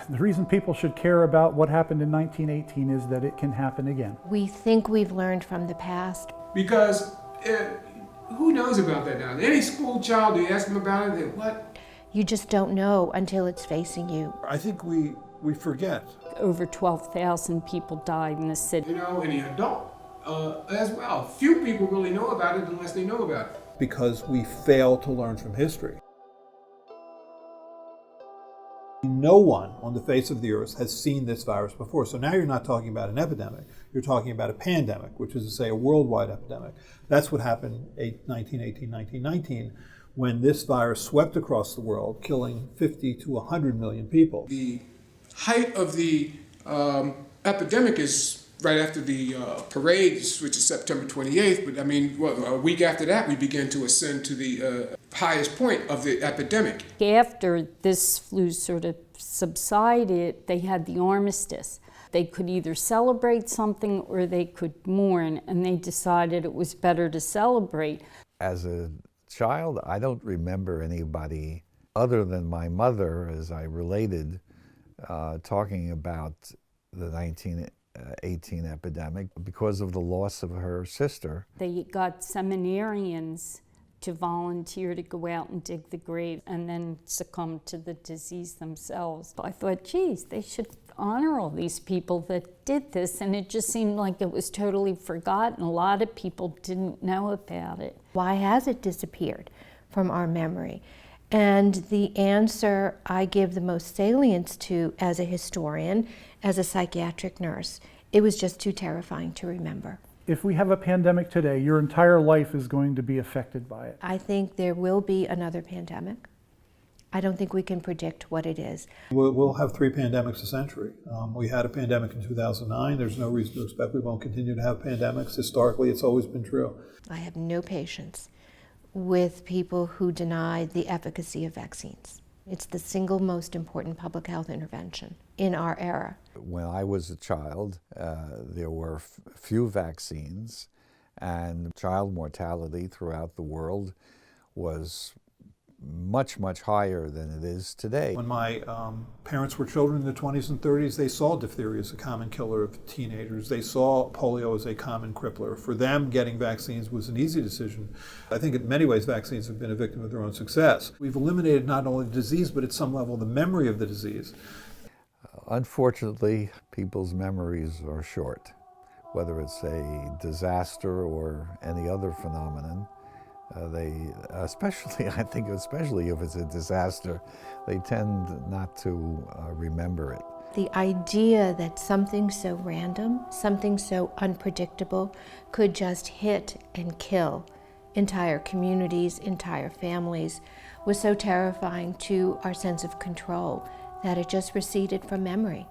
The reason people should care about what happened in 1918 is that it can happen again. We think we've learned from the past. Because who knows about that now? Any school child, you ask them about it, they what? You just don't know until it's facing you. I think we forget. Over 12,000 people died in the city. You know, any adult as well. Few people really know about it unless they know about it. Because we fail to learn from history. No one on the face of the earth has seen this virus before. So now you're not talking about an epidemic, you're talking about a pandemic, which is to say a worldwide epidemic. That's what happened in 1918, 1919, when this virus swept across the world, killing 50 to 100 million people. The height of the epidemic is right after the parades, which is September 28th, but I mean, a week after that, we began to ascend to the highest point of the epidemic. After this flu sort of subsided, they had the armistice. They could either celebrate something or they could mourn, and they decided it was better to celebrate. As a child, I don't remember anybody other than my mother, as I related, talking about the 1918 epidemic because of the loss of her sister. They got seminarians to volunteer to go out and dig the grave and then succumb to the disease themselves. I thought, geez, they should honor all these people that did this, and it just seemed like it was totally forgotten. A lot of people didn't know about it. Why has it disappeared from our memory? And the answer I give the most salience to as a historian, as a psychiatric nurse, it was just too terrifying to remember. If we have a pandemic today, your entire life is going to be affected by it. I think there will be another pandemic. I don't think we can predict what it is. We'll have 3 pandemics a century. We had a pandemic in 2009. There's no reason to expect we won't continue to have pandemics. Historically, it's always been true. I have no patience with people who deny the efficacy of vaccines. It's the single most important public health intervention in our era. When I was a child, there were few vaccines, and child mortality throughout the world was much, much higher than it is today. When my parents were children in the 20s and 30s, they saw diphtheria as a common killer of teenagers. They saw polio as a common crippler. For them, getting vaccines was an easy decision. I think in many ways, vaccines have been a victim of their own success. We've eliminated not only the disease, but at some level, the memory of the disease. Unfortunately, people's memories are short, whether it's a disaster or any other phenomenon. Especially if it's a disaster, they tend not to remember it. The idea that something so random, something so unpredictable, could just hit and kill entire communities, entire families, was so terrifying to our sense of control that it just receded from memory.